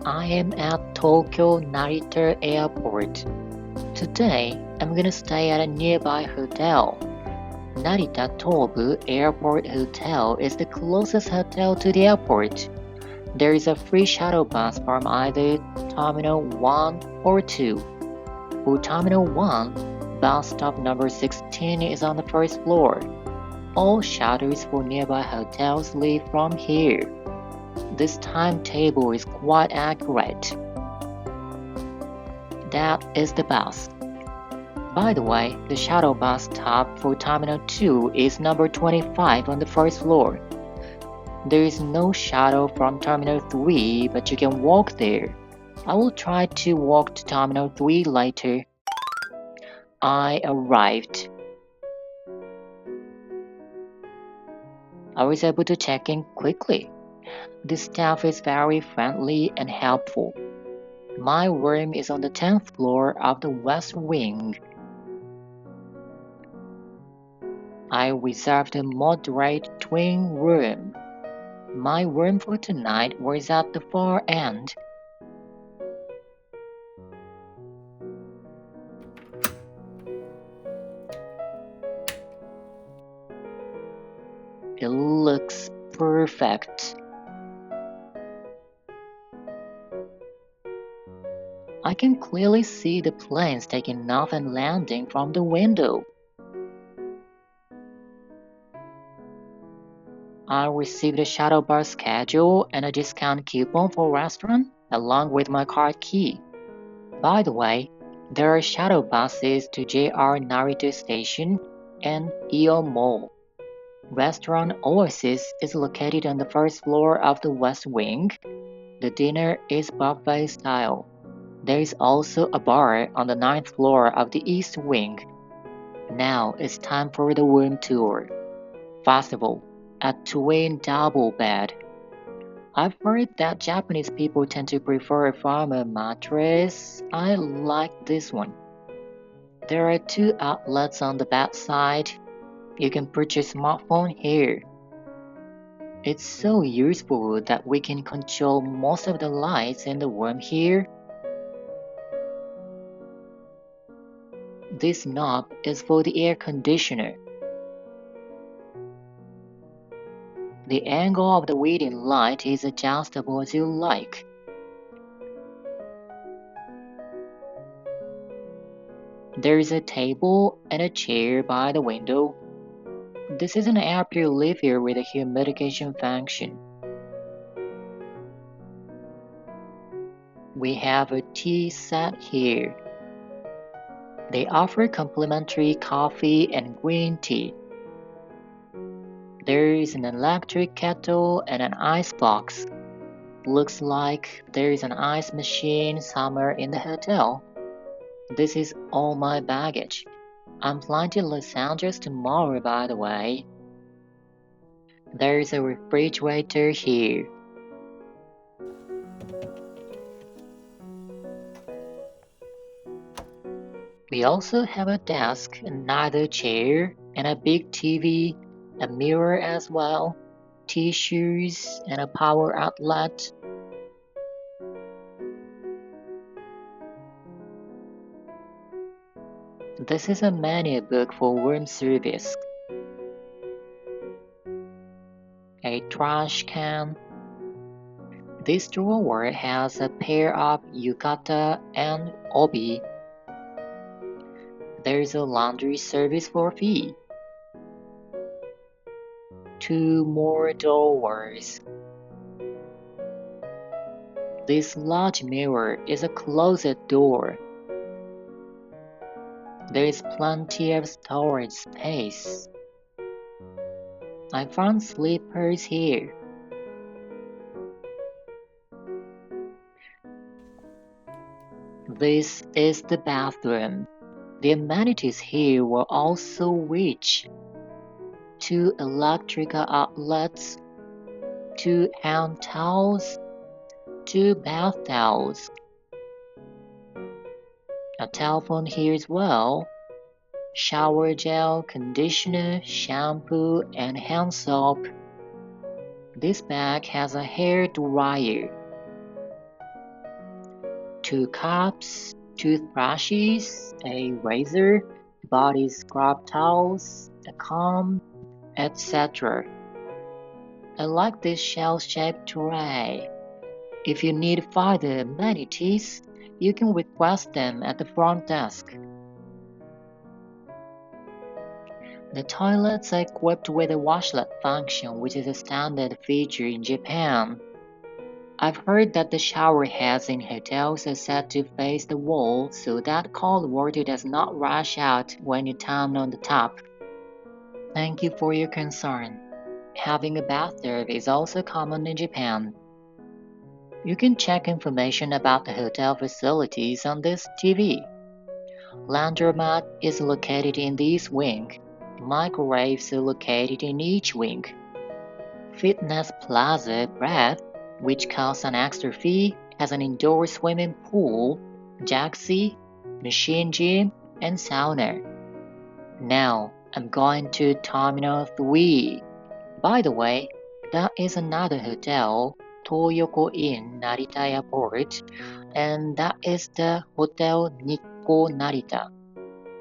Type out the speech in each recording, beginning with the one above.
I am at Tokyo Narita Airport. Today, I'm gonna stay at a nearby hotel. Narita Tobu Airport Hotel is the closest hotel to the airport. There is a free shuttle bus from either Terminal 1 or 2. For Terminal 1, bus stop number 16 is on the first floor. All shuttles for nearby hotels leave from here. This timetable is quite accurate. That is the bus. By the way, the shuttle bus stop for Terminal 2 is number 25 on the first floor. There is no shuttle from Terminal 3, but you can walk there. I will try to walk to Terminal 3 later. I arrived. I was able to check in quickly. The staff is very friendly and helpful. My room is on the 10th floor of the west wing. I reserved a moderate twin room. My room for tonight was at the far end. It looks perfect. I can clearly see the planes taking off and landing from the window. I received a shuttle bus schedule and a discount coupon for restaurant along with my card key. By the way, there are shuttle buses to JR Narita Station and Eon Mall. Restaurant Oasis is located on the first floor of the west wing. The dinner is buffet style. There is also a bar on the 9th floor of the east wing. Now it's time for the room tour. First of all, a twin double bed. I've heard that Japanese people tend to prefer a firmer mattress. I like this one. There are 2 outlets on the bed side. You can purchase smartphone here. It's so useful that we can control most of the lights in the room here. This knob is for the air conditioner. The angle of the reading light is adjustable as you like. There is a table and a chair by the window. This is an air purifier with a humidification function. We have a tea set here. They offer complimentary coffee and green tea. There is an electric kettle and an ice box. Looks like there is an ice machine somewhere in the hotel. This is all my baggage. I'm flying to Los Angeles tomorrow, by the way. There is a refrigerator here. We also have a desk, another chair, and a big TV, a mirror as well, tissues, and a power outlet. This is a menu book for room service. A trash can. This drawer has a pair of yukata and obi. There's a laundry service for fee. 2 more doors. This large mirror is a closet door. There is plenty of storage space. I found slippers here. This is the bathroom. The amenities here were also rich. 2 electrical outlets, 2 hand towels, 2 bath towels. A telephone here as well. Shower gel, conditioner, shampoo, and hand soap. This bag has a hair dryer. 2 cups, toothbrushes, a razor, body scrub towels, a comb, etc. I like this shell-shaped tray. If you need further amenities, you can request them at the front desk. The toilets are equipped with a washlet function, which is a standard feature in Japan. I've heard that the shower heads in hotels are set to face the wall so that cold water does not rush out when you turn on the tap. Thank you for your concern. Having a bathtub is also common in Japan. You can check information about the hotel facilities on this TV. Laundromat is located in this wing. Microwaves are located in each wing. Fitness Plaza BREATH, which costs an extra fee, has an indoor swimming pool, jacuzzi, machine gym, and sauna. Now, I'm going to Terminal 3. By the way, that is another hotel, Toyoko in Narita Airport, and that is the Hotel Nikko Narita.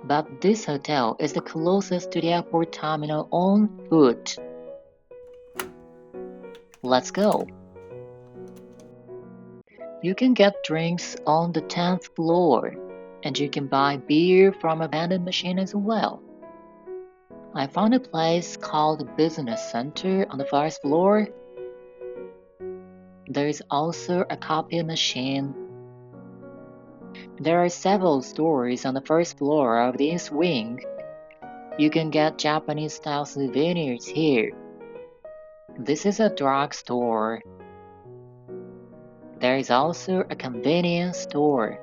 But this hotel is the closest to the airport terminal on foot. Let's go. You can get drinks on the 10th floor, and you can buy beer from a vending machine as well. I found a place called the Business Center on the first floor. There is also a copy machine. There are several stores on the first floor of this wing. You can get Japanese-style souvenirs here. This is a drugstore. There is also a convenience store.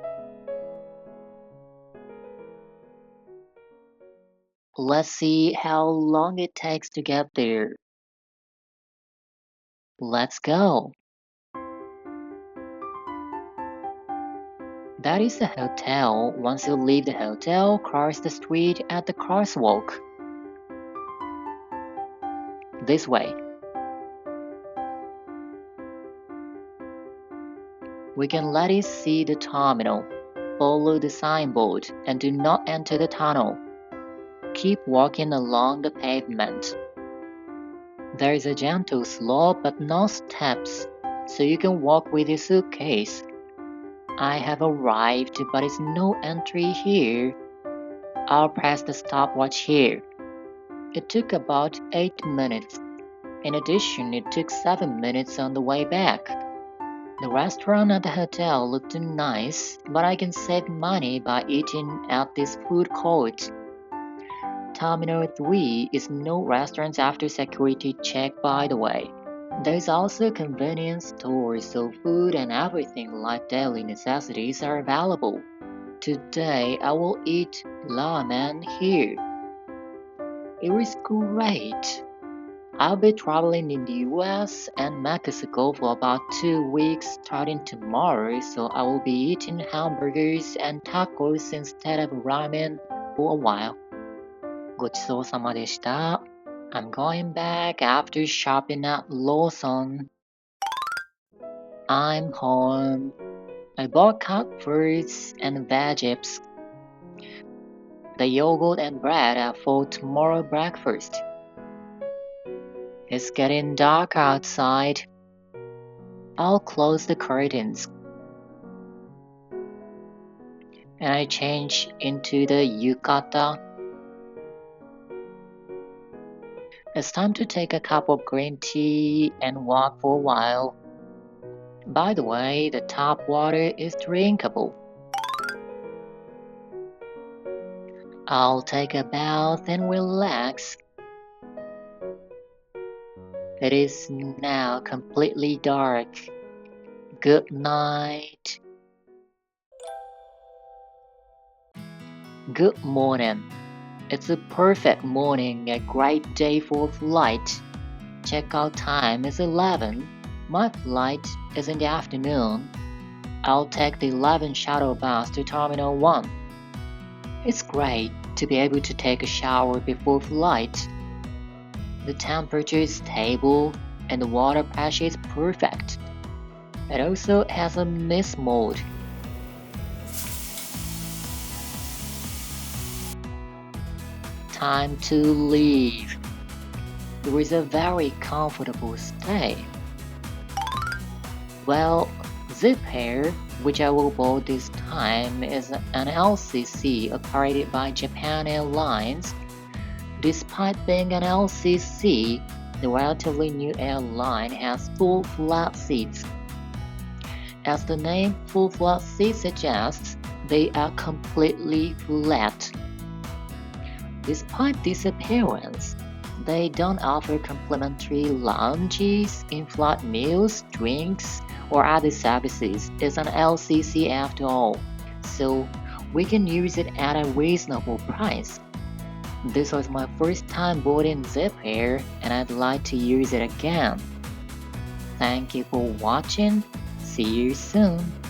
Let's see how long it takes to get there. Let's go. That is the hotel. Once you leave the hotel, cross the street at the crosswalk. This way. We can let it see the terminal. Follow the signboard and do not enter the tunnel. Keep walking along the pavement. There is a gentle slope but no steps, so you can walk with your suitcase. I have arrived, but it's no entry here. I'll press the stopwatch here. It took about 8 minutes. In addition, it took 7 minutes on the way back. The restaurant at the hotel looked nice, but I can save money by eating at this food court. Terminal 3 is no restaurants after security check, by the way. There's also a convenience store, so food and everything like daily necessities are available. Today I will eat ramen here. It was great. I'll be traveling in the US and Mexico for about 2 weeks starting tomorrow, so I will be eating hamburgers and tacos instead of ramen for a while. ごちそうさまでした。I'm going back after shopping at Lawson. I'm home. I bought cut fruits and veggies. The yogurt and bread are for tomorrow breakfast. It's getting dark outside. I'll close the curtains. And I change into the yukata. It's time to take a cup of green tea and walk for a while. By the way, the tap water is drinkable. I'll take a bath and relax. It is now completely dark. Good night. Good morning. It's a perfect morning, a great day for a flight. Checkout time is 11. My flight is in the afternoon. I'll take the 11 shuttle bus to Terminal 1. It's great to be able to take a shower before flight. The temperature is stable and the water pressure is perfect. It also has a mist mode. time to leave. It was a very comfortable stay. Well, Zip Air, which I will board this time, is an LCC operated by Japan Airlines. Despite being an LCC, the relatively new airline has full flat seats. As the name full flat seat suggests, they are completely flat. Despite this appearance, they don't offer complimentary lounges, in-flight meals, drinks, or other services. It's an LCC after all, so we can use it at a reasonable price. This was my first time boarding Zip Air, and I'd like to use it again. Thank you for watching. See you soon.